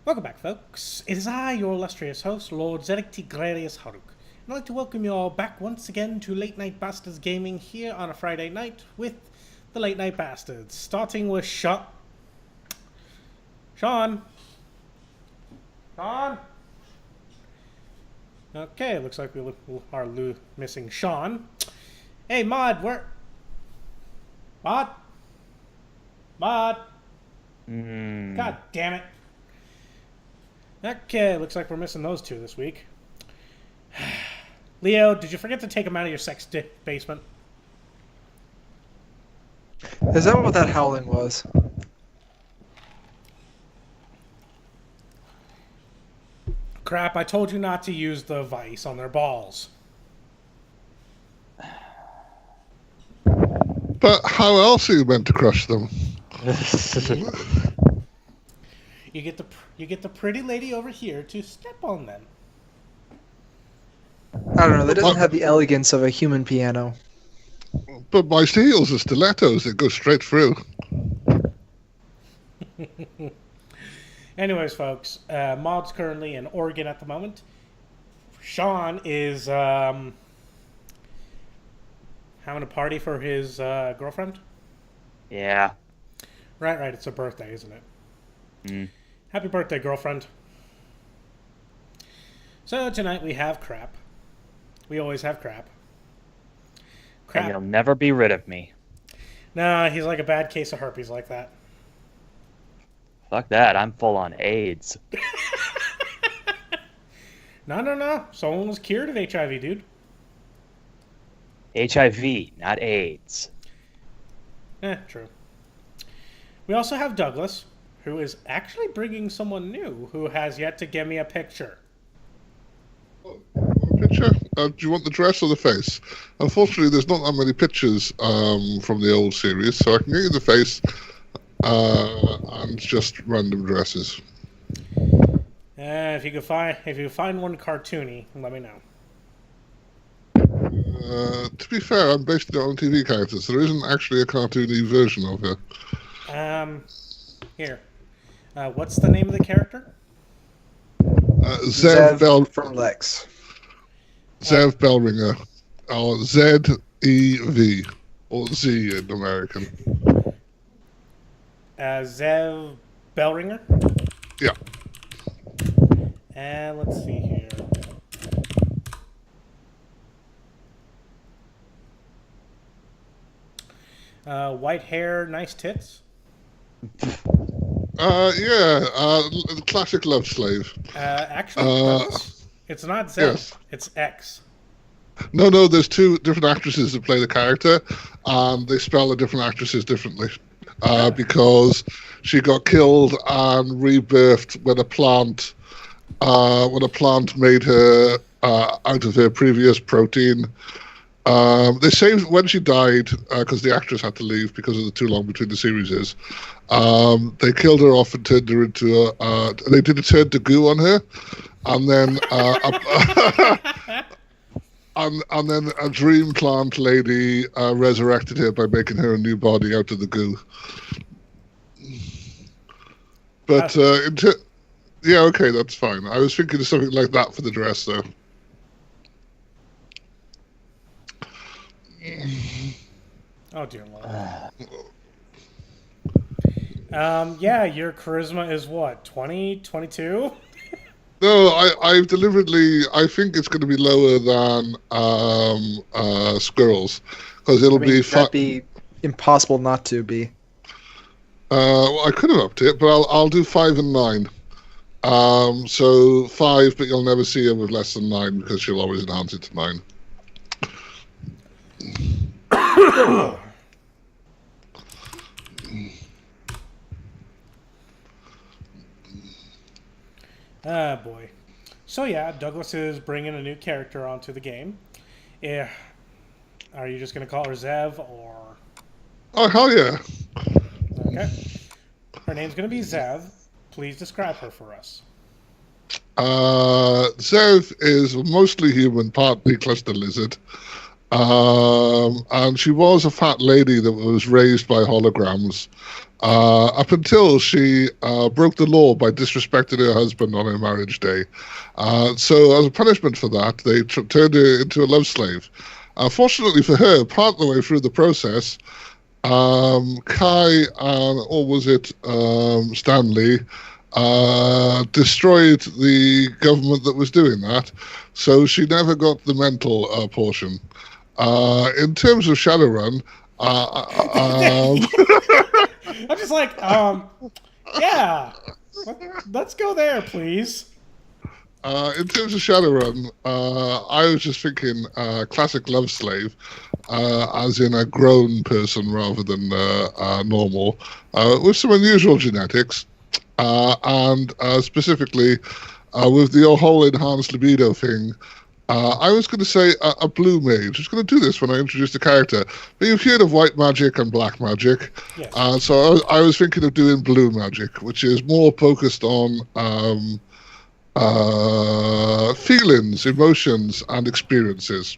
Welcome back, folks. It is I, your illustrious host, Lord Zeriq Tigrarius Haruk. And I'd like to welcome you all back once again to Late Night Bastards Gaming here on a Friday night with the Late Night Bastards. Starting with Shawn. Shawn? Okay, looks like we are missing Shawn. Hey, Mod, where... Mod? God damn it. Okay, looks like we're missing those two this week. Leo, did you forget to take them out of your basement? Is that what that howling was? Crap, I told you not to use the vice on their balls. But how else are you meant to crush them? You get the pretty lady over here to step on them. I don't know, that doesn't have the elegance of a human piano. But my heels are stilettos that go straight through. Anyways, folks, Mod's currently in Oregon at the moment. Shawn is having a party for his girlfriend. Yeah. Right, it's a birthday, isn't it? Mm. Happy birthday, girlfriend. So tonight we have crap. We always have crap. And you'll never be rid of me. Nah, he's like a bad case of herpes like that. Fuck that, I'm full on AIDS. No. Someone was cured of HIV, dude. HIV, not AIDS. True. We also have Douglas, who is actually bringing someone new who has yet to give me a picture. Picture? Do you want the dress or the face? Unfortunately, there's not that many pictures from the old series, so I can get you the face and just random dresses. If you find one cartoony, let me know. To be fair, I'm based it on TV characters. There isn't actually a cartoony version of her. Here. What's the name of the character? Zev from Lex. Zev Bellringer. Or Z-E-V. Or Z in American. Zev Bellringer? Yeah. And let's see here. White hair, nice tits. Classic love slave. Actually, it's not Zev. Yes. It's X. No, there's two different actresses that play the character, and they spell the different actresses differently. Because she got killed and rebirthed when a plant made her out of her previous protein. They say when she died, because the actress had to leave because of the too long between the series they killed her off and turned her into they did a turn to goo on her, and then and then a dream plant lady resurrected her by making her a new body out of the goo. But yeah, okay, that's fine. I was thinking of something like that for the dress, though. Oh dear Lord. Yeah, your charisma is what, 20, 22? No, I've deliberately. I think it's going to be lower than Squirrel's, because it'll that'd be impossible not to be. Well, I could have upped it, but I'll do 5 and 9. So 5, but you'll never see her with less than 9 because she'll always enhance it to 9. Ah, boy. So yeah, Douglas is bringing a new character onto the game. Yeah. Are you just going to call her Zev, or... Oh, hell yeah. Okay. Her name's going to be Zev. Please describe her for us. Zev is mostly human, partly cluster lizard. And she was a fat lady that was raised by holograms. up until she broke the law by disrespecting her husband on her marriage day. So as a punishment for that, they turned her into a love slave. Fortunately for her, part of the way through the process, Kai and, or was it Stanley, destroyed the government that was doing that, so she never got the mental portion. In terms of Shadowrun, I'm just like, yeah. Let's go there, please. in terms of Shadowrun, I was just thinking classic love slave, as in a grown person rather than normal, with some unusual genetics, and specifically with the whole enhanced libido thing. I was going to say a blue mage. I was going to do this when I introduced the character, but you've heard of white magic and black magic. Yes. So I was thinking of doing blue magic, which is more focused on feelings, emotions, and experiences.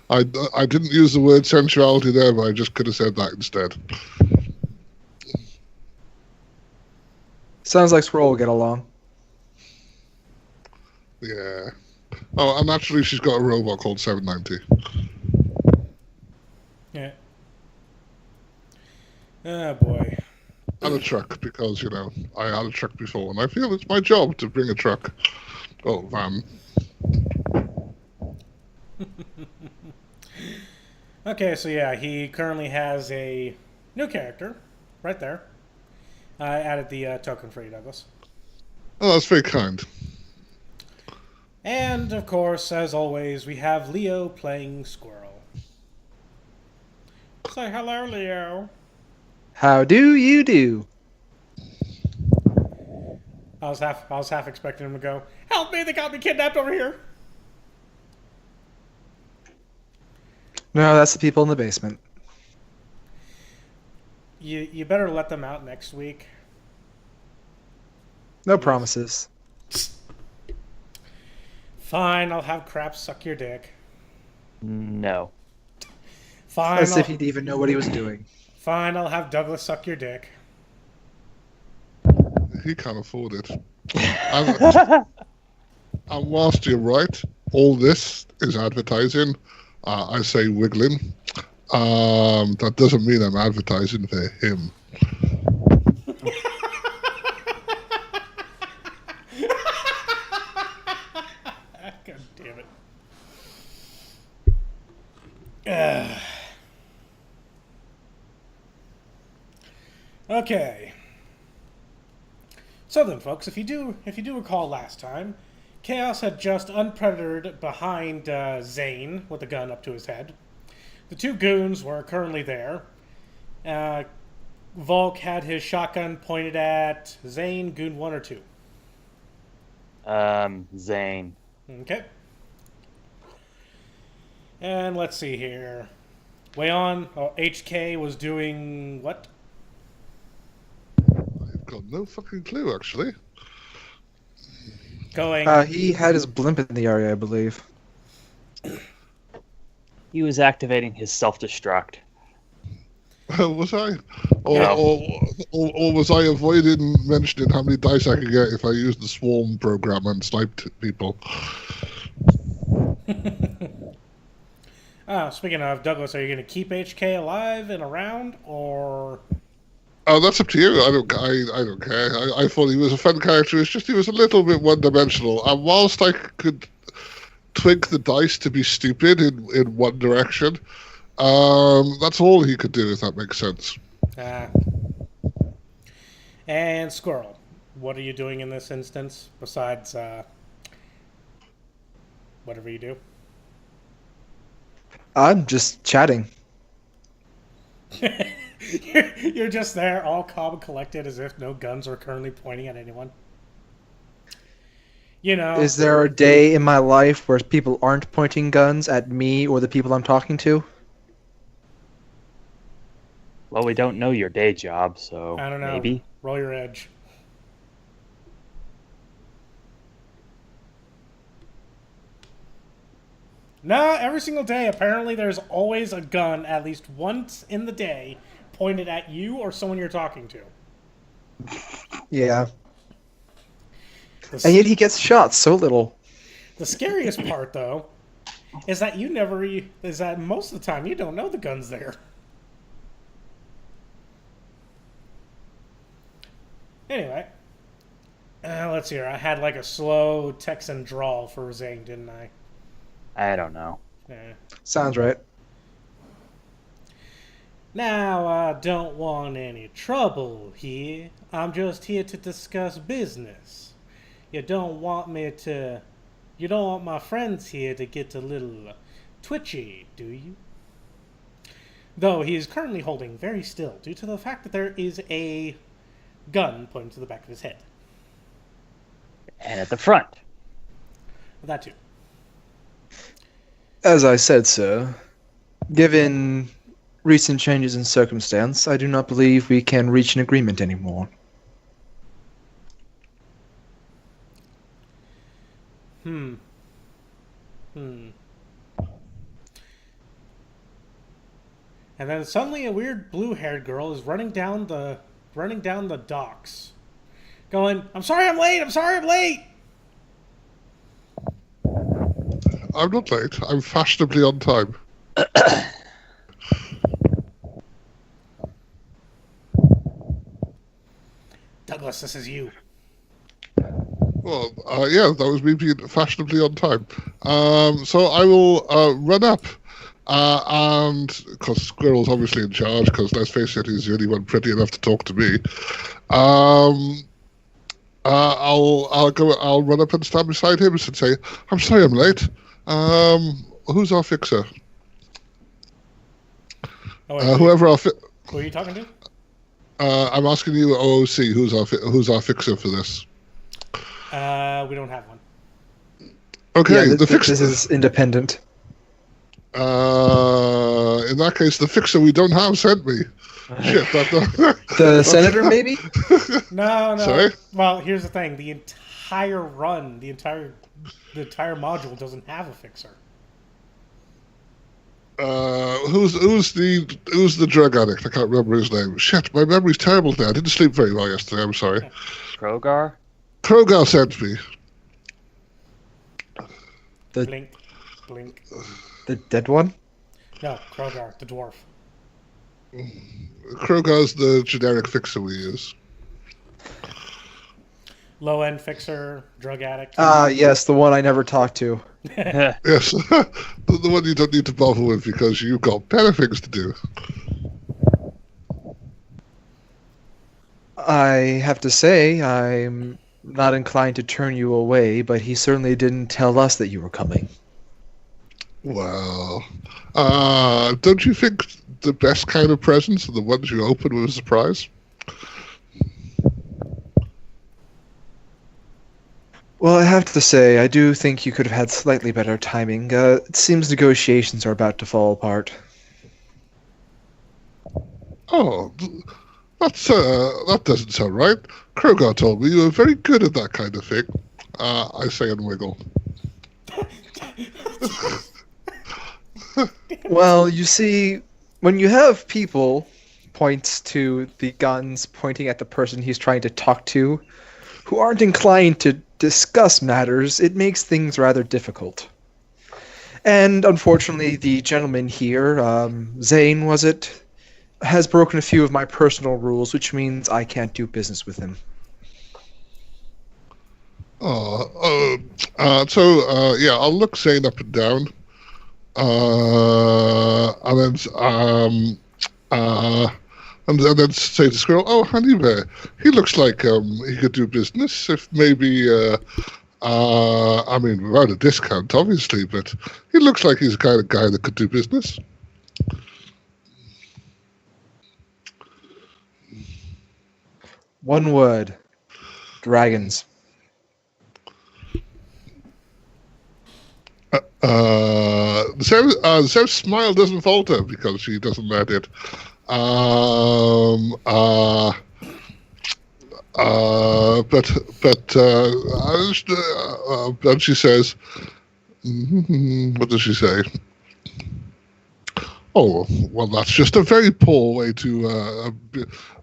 I didn't use the word sensuality there, but I just could have said that instead. Sounds like Squirrel will get along. Yeah. Oh, and actually, she's got a robot called 790. Yeah. Oh, boy. And a truck, because, you know, I had a truck before, and I feel it's my job to bring a truck. Oh, van. Okay, so yeah, he currently has a new character right there. I added the token for you, Douglas. Oh, that's very kind. And, of course, as always, we have Leo playing Squirrel. Say hello, Leo. How do you do? I was half expecting him to go, help me, they got me kidnapped over here. No, that's the people in the basement. You better let them out next week. No promises. Fine, I'll have Crap suck your dick. No. Fine, As if he'd even know what he was doing. Fine, I'll have Douglas suck your dick. He can't afford it. And whilst you're right, all this is advertising. I say wiggling. That doesn't mean I'm advertising for him. God damn it. Okay. So then, folks, if you do recall last time, Chaos had just unpredatored behind Zane with a gun up to his head. The two goons were currently there. Volk had his shotgun pointed at Zane, goon 1 or 2. Zane. Okay. And let's see here. Way on. Oh, HK was doing what? I've got no fucking clue, actually. Going. He had his blimp in the area, I believe. He was activating his self-destruct. Was I? Or was I avoiding mentioning how many dice I could get if I used the swarm program and sniped people? Speaking of, Douglas, are you going to keep HK alive and around, or? Oh, that's up to you. I don't care. I thought he was a fun character. It's just he was a little bit one-dimensional. And whilst I could twig the dice to be stupid in one direction, that's all he could do, if that makes sense. And Squirrel, what are you doing in this instance besides whatever you do? I'm just chatting. You're just there, all calm and collected, as if no guns are currently pointing at anyone. You know. Is there a day in my life where people aren't pointing guns at me or the people I'm talking to? Well, we don't know your day job, so I don't know. maybe. Roll your edge. No, every single day, apparently there's always a gun at least once in the day pointed at you or someone you're talking to. Yeah. And yet he gets shot so little. The scariest part, though, is that is that most of the time you don't know the gun's there. Anyway, let's see here. I had like a slow Texan drawl for Zane, didn't I? I don't know. Sounds right. Now, I don't want any trouble here. I'm just here to discuss business. You don't want my friends here to get a little twitchy, do you? Though he is currently holding very still due to the fact that there is a gun pointing to the back of his head. And at the front. That too. As I said, sir, given recent changes in circumstance, I do not believe we can reach an agreement anymore. And then suddenly a weird blue-haired girl is running down the docks, going, "I'm sorry I'm late! I'm sorry I'm late!" I'm not late. I'm fashionably on time. Douglas, this is you. Well, yeah, that was me being fashionably on time. So I will run up. And because Squirrel's obviously in charge, because let's face it, he's the only one pretty enough to talk to me. I'll run up and stand beside him and say, "I'm sorry I'm late. Who's our fixer?" Oh, wait, Whoever our who are you talking to? I'm asking you, OOC, who's our fixer for this? We don't have one. Okay, yeah, the fixer. This is independent. In that case, the fixer we don't have sent me. Shit, The senator, maybe? No. Sorry? Well, here's the thing: the entire run, the entire module doesn't have a fixer. Who's the drug addict? I can't remember his name. Shit, my memory's terrible now. I didn't sleep very well yesterday. I'm sorry. Krogar? Krogar sent me. Blink. The dead one? No, Krogar, the dwarf. Krogar's the generic fixer we use. Low-end fixer, drug addict. Yes, the one I never talked to. Yes, the one you don't need to bother with because you've got better things to do. I have to say, I'm not inclined to turn you away, but he certainly didn't tell us that you were coming. Well, don't you think the best kind of presents are the ones you open with a surprise? Well, I have to say, I do think you could have had slightly better timing. It seems negotiations are about to fall apart. Oh, that doesn't sound right. Krogar told me you were very good at that kind of thing. I say and wiggle. Well, you see, when you have people points to the guns pointing at the person he's trying to talk to, who aren't inclined to discuss matters, it makes things rather difficult. And unfortunately, the gentleman here, Zane, was it, has broken a few of my personal rules, which means I can't do business with him. Yeah, I'll look Zane up and down. And then say to Squirrel, "Oh, honey bear, he looks like he could do business if maybe I mean without a discount obviously, but he looks like he's the kind of guy that could do business." One word. Dragons. Zev's smile doesn't falter because she doesn't let it. But she says, what does she say? Oh, well, that's just a very poor way to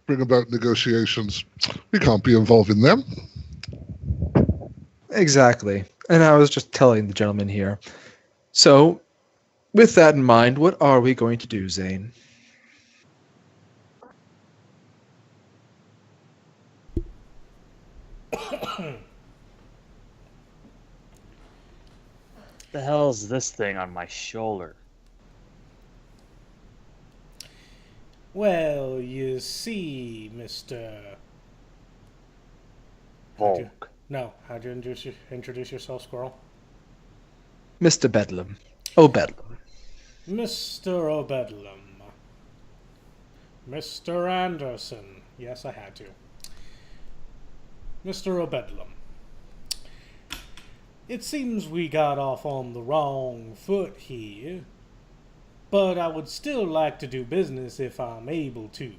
bring about negotiations. We can't be involved in them. Exactly. And I was just telling the gentleman here. So, with that in mind, what are we going to do, Zane? The hell's this thing on my shoulder? Well, you see, Mr. Volk. No, how'd you introduce yourself, Squirrel? Mr. Bedlam. Oh, Bedlam. Mr. O'Bedlam. Mr. Anderson. Yes, I had to. Mr. O'Bedlam. It seems we got off on the wrong foot here, but I would still like to do business if I'm able to.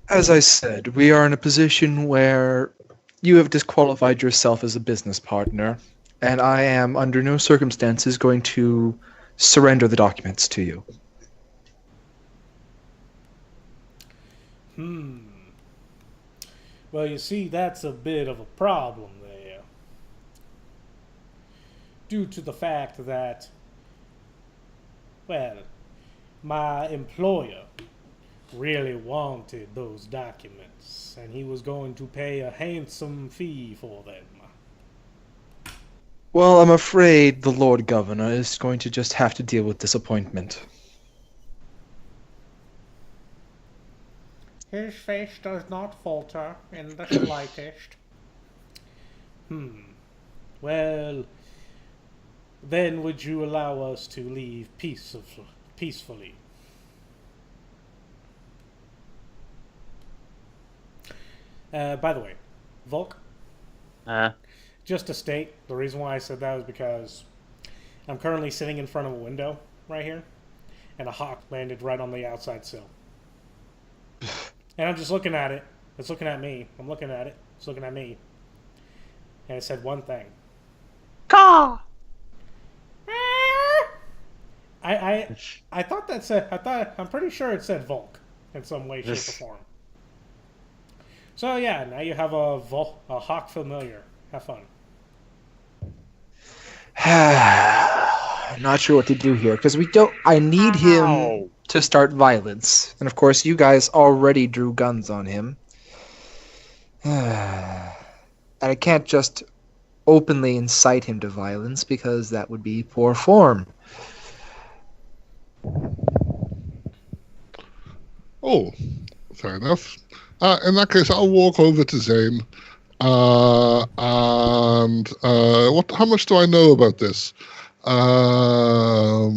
As I said, we are in a position where you have disqualified yourself as a business partner, and I am under no circumstances going to surrender the documents to you. Well, you see, that's a bit of a problem there. Due to the fact that, well, my employer really wanted those documents, and he was going to pay a handsome fee for them. Well, I'm afraid the Lord Governor is going to just have to deal with disappointment. His face does not falter in the slightest. Well, then would you allow us to leave peacefully? By the way, Volk, just to state, the reason why I said that is because I'm currently sitting in front of a window right here, and a hawk landed right on the outside sill. And I'm just looking at it. It's looking at me. I'm looking at it. It's looking at me. And it said one thing. Caw! I thought that said, I'm pretty sure it said Volk in some way, shape, or form. So yeah, now you have a hawk familiar. Have fun. I'm not sure what to do here, because I need him to start violence. And of course, you guys already drew guns on him. And I can't just openly incite him to violence, because that would be poor form. Oh, fair enough. In that case, I'll walk over to Zane. How much do I know about this? I'll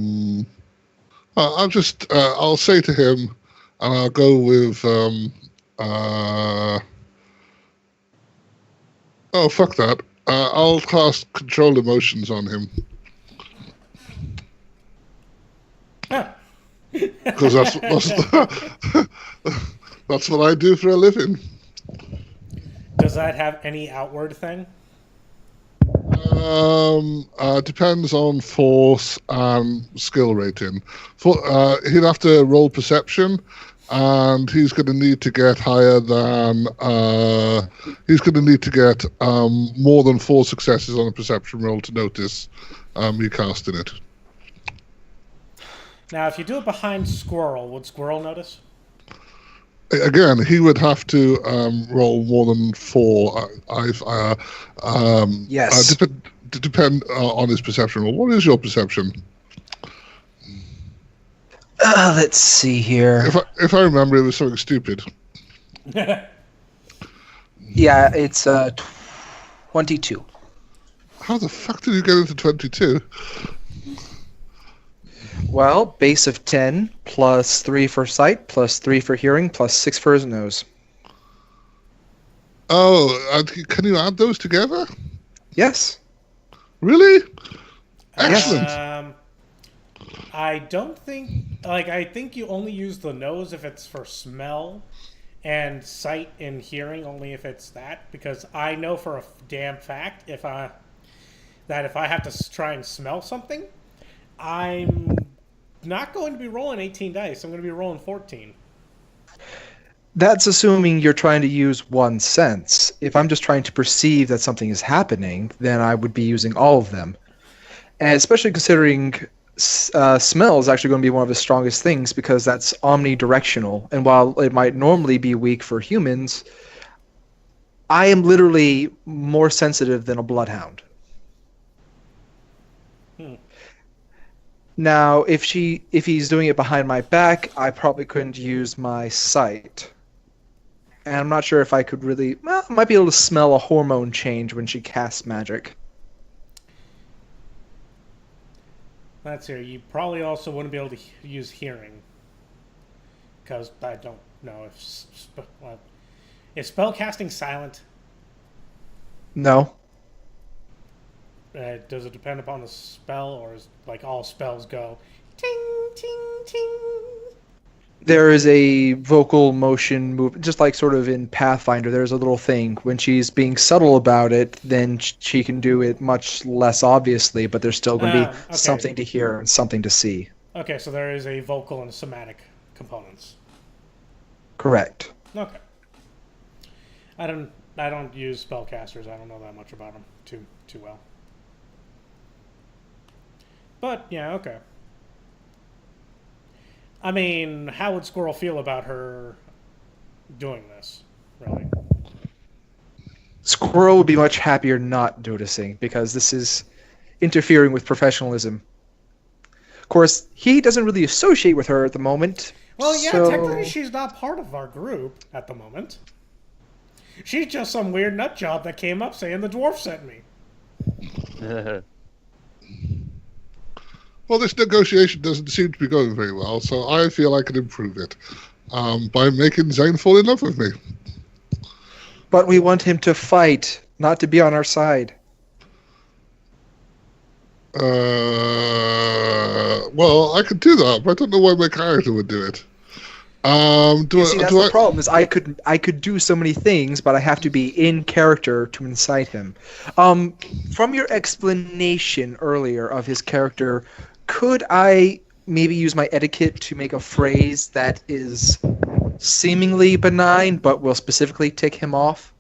say to him, and I'll go with, oh, fuck that. I'll cast Control Emotions on him. Because that's what I do for a living. Does that have any outward thing? Depends on force and skill rating. He'd have to roll perception, and he's going to need to get higher than. He's going to need to get more than 4 successes on a perception roll to notice me casting it. Now, if you do it behind Squirrel, would Squirrel notice? Again, he would have to roll more than 4. Yes. Depend on his perception roll. What is your perception? Let's see here. If I remember, it was something stupid. Yeah, it's 22. How the fuck did you get into 22? Well, base of 10, plus 3 for sight, plus 3 for hearing, plus 6 for his nose. Oh, can you add those together? Yes. Really? Excellent. I don't think... I think you only use the nose if it's for smell, and sight and hearing only if it's that, because I know for a damn fact if I... that if I have to try and smell something, I'm not going to be rolling 18 dice. I'm going to be rolling 14. That's assuming you're trying to use one sense. If I'm just trying to perceive that something is happening, then I would be using all of them. And especially considering smell is actually going to be one of the strongest things because that's omnidirectional. And while it might normally be weak for humans, I am literally more sensitive than a bloodhound. Now, if he's doing it behind my back, I probably couldn't use my sight. And I'm not sure if I could really... Well, I might be able to smell a hormone change when she casts magic. That's here. You probably also wouldn't be able to use hearing. Because I don't know if... is spellcasting silent? No. Does it depend upon the spell, or is like all spells go ting, ting, ting? There is a vocal motion move, just like sort of in Pathfinder, there's a little thing. When she's being subtle about it, then she can do it much less obviously, but there's still going to be okay. something to hear and something to see. Okay, so there is a vocal and somatic components. Correct. Okay. I don't use spellcasters. I don't know that much about them too well. But yeah, okay. I mean, how would Squirrel feel about her doing this, really? Squirrel would be much happier not noticing, because this is interfering with professionalism. Of course, he doesn't really associate with her at the moment. Well, yeah, so... technically she's not part of our group at the moment. She's just some weird nut job that came up saying the dwarf sent me. Well, this negotiation doesn't seem to be going very well, so I feel I can improve it by making Zane fall in love with me. But we want him to fight, not to be on our side. Well, I could do that, but I don't know why my character would do it. That's the problem. Is I could do so many things, but I have to be in character to incite him. From your explanation earlier of his character, could I maybe use my etiquette to make a phrase that is seemingly benign, but will specifically tick him off?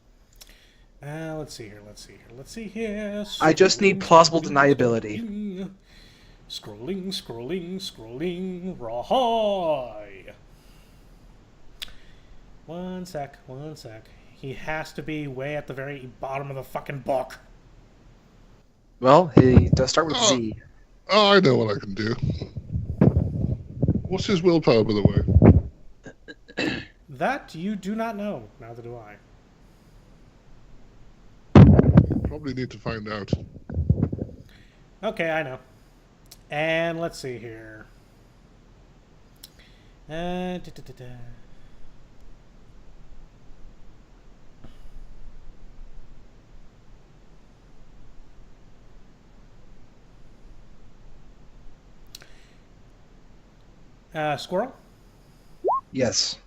Let's see here. I just need plausible deniability. Scrolling. Rahoy! One sec. He has to be way at the very bottom of the fucking book. Well, he does start with Z. Oh, I know what I can do. What's his willpower, by the way? That you do not know. Neither do I. Probably need to find out. Okay, I know. And let's see here. Squirrel? Yes.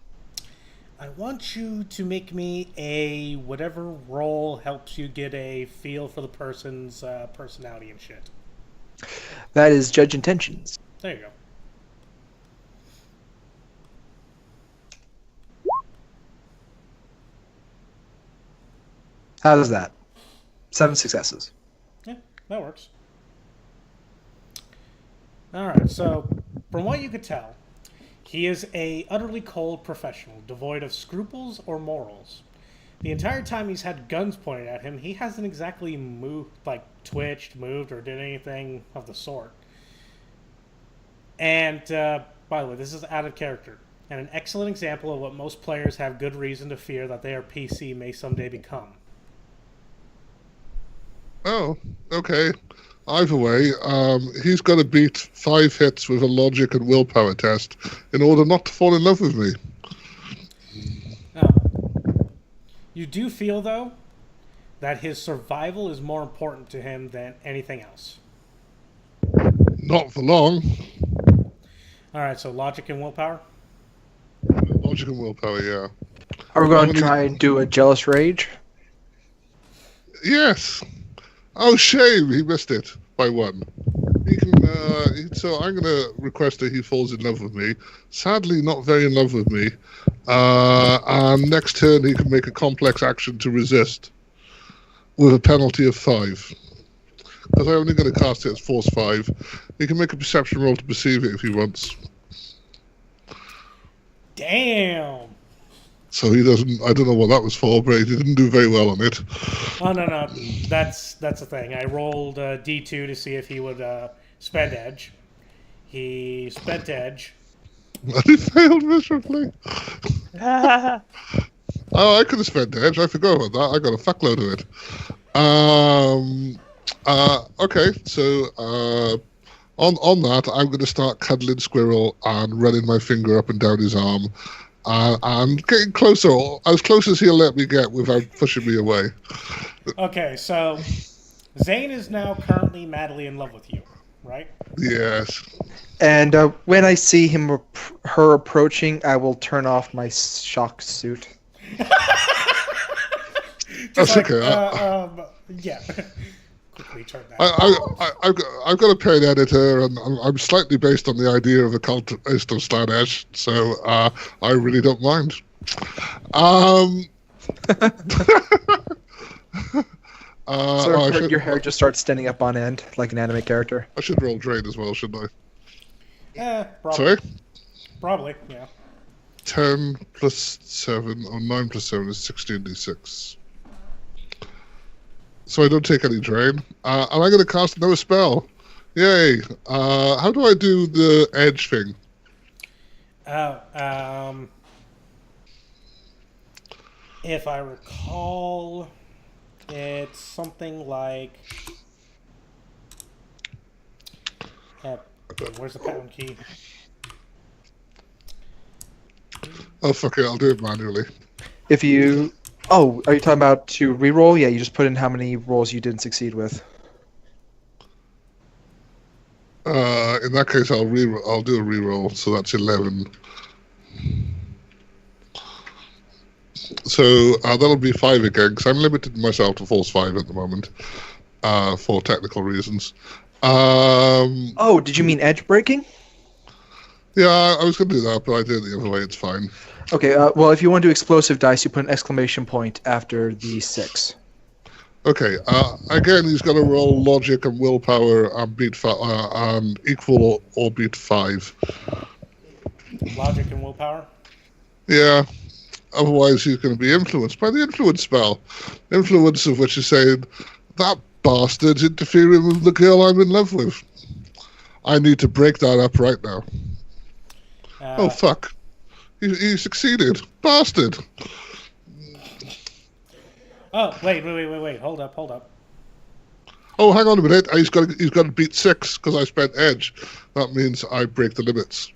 I want you to make me a whatever role helps you get a feel for the person's personality and shit. That is Judge Intentions. There you go. How does that? 7 successes. Yeah, that works. Alright, so from what you could tell, he is a utterly cold professional, devoid of scruples or morals. The entire time he's had guns pointed at him, he hasn't exactly moved, like twitched, moved, or did anything of the sort. And, by the way, this is out of character, and an excellent example of what most players have good reason to fear that their PC may someday become. Oh, okay. Either way, he's got to beat 5 hits with a logic and willpower test in order not to fall in love with me. Oh. You do feel, though, that his survival is more important to him than anything else. Not for long. Alright, so logic and willpower? Logic and willpower, yeah. Are we going to try and do a jealous rage? Yes. Oh, shame! He missed it by 1. He can. So I'm going to request that he falls in love with me. Sadly, not very in love with me. And next turn, he can make a complex action to resist with a penalty of 5. Because I'm only going to cast it as force 5. He can make a perception roll to perceive it if he wants. Damn. So he doesn't. I don't know what that was for, but he didn't do very well on it. Oh no, that's the thing. I rolled D2 to see if he would spend edge. He spent edge. And he failed miserably. Oh, I could have spent edge. I forgot about that. I got a fuckload of it. Okay, so on that, I'm going to start cuddling Squirrel and running my finger up and down his arm. And getting closer, as close as he'll let me get without pushing me away. Okay, so Zane is now currently madly in love with you, right? Yes. And when I see her approaching, I will turn off my shock suit. That's okay. Yeah. Quickly turn that. I've got a paid editor, and I'm slightly based on the idea of a cult based on Slanesh, so I really don't mind. So your hair just starts standing up on end like an anime character. I should roll drain as well, shouldn't I? Probably. Sorry? Probably, yeah. 10 plus 7, or 9 plus 7 is 16d6. So I don't take any drain. And I'm going to cast another spell. Yay. How do I do the edge thing? If I recall, it's something like... where's the pound key? Oh, fuck it. I'll do it manually. If you... Oh, are you talking about to reroll? Yeah, you just put in how many rolls you didn't succeed with. In that case, I'll do a reroll, so that's 11. So that'll be 5 again, because I'm limited myself to force 5 at the moment, for technical reasons. Oh, did you mean edge breaking? Yeah, I was going to do that, but I did it the other way. It's fine. Okay, well, if you want to do explosive dice, you put an exclamation point after the 6. Okay, again, he's got to roll logic and willpower and beat and equal or beat 5. Logic and willpower? Yeah, otherwise he's going to be influenced by the influence spell. Influence of which is saying, that bastard's interfering with the girl I'm in love with. I need to break that up right now. Oh, fuck. He succeeded. Bastard. Oh, wait. Hold up. Oh, hang on a minute. He's got to beat 6 because I spent edge. That means I break the limits.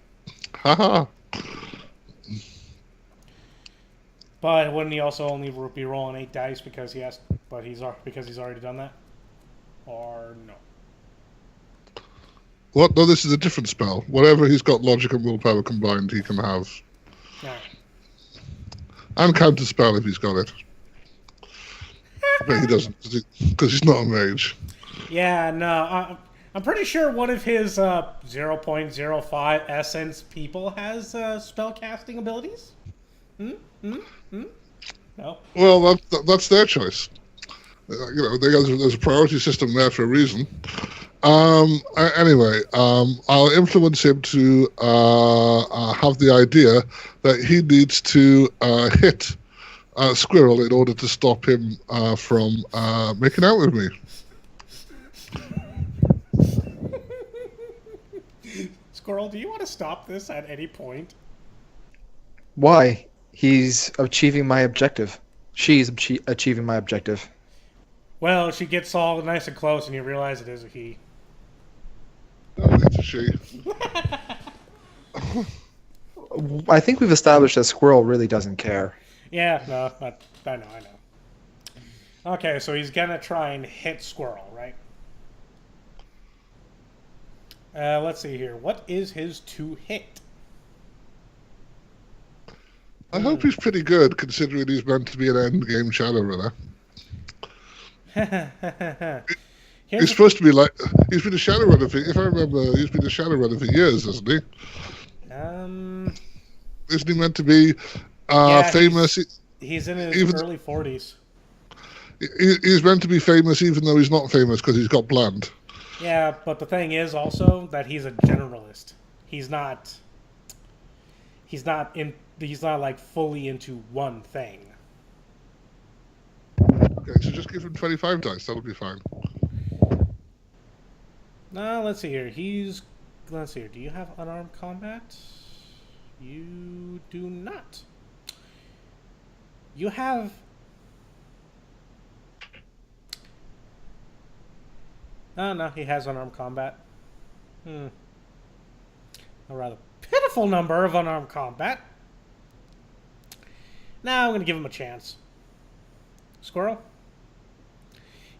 Haha. But wouldn't he also only be rolling 8 dice because he's already done that? Or no? What? No, this is a different spell. Whatever he's got logic and willpower combined, he can have. No. And counter spell if he's got it. But he doesn't, because he's not a mage. Yeah, no. I'm pretty sure one of his 0.05 essence people has spell casting abilities. No. Well, that's their choice. There's a priority system there for a reason. Anyway, I'll influence him to have the idea that he needs to hit Squirrel in order to stop him from making out with me. Squirrel, do you want to stop this at any point? Why? He's achieving my objective. She's achieving my objective. Well, she gets all nice and close and you realize it is a he. No, it's a she. I think we've established that Squirrel really doesn't care. Yeah, no, I know. Okay, so he's gonna try and hit Squirrel, right? Let's see here. What is his to hit? I hope he's pretty good, considering he's meant to be an endgame Shadowrunner. He's supposed to be like, he's been a Shadowrunner for, if I remember, he's been a Shadowrunner for years, hasn't he? Isn't he meant to be famous? He's in his early 40s. He's meant to be famous even though he's not famous because he's got bland. Yeah, but the thing is also that he's a generalist. He's not like fully into one thing. Okay, so just give him 25 dice, that'll be fine. Let's see here. Let's see here. Do you have unarmed combat? You do not. You have... No, he has unarmed combat. A rather pitiful number of unarmed combat. Now I'm going to give him a chance. Squirrel.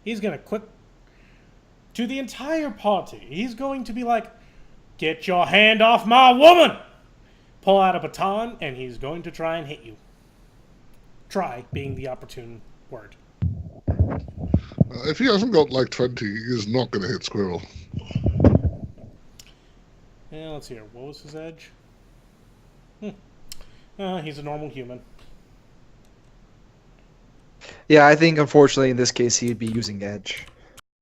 He's going to quick... To the entire party, he's going to be like, "Get your hand off my woman!" Pull out a baton, and he's going to try and hit you. Try being the opportune word. If he hasn't got like 20, he's not going to hit Squirrel. Yeah, let's see here. What was his edge? He's a normal human. Yeah, I think unfortunately in this case he'd be using edge.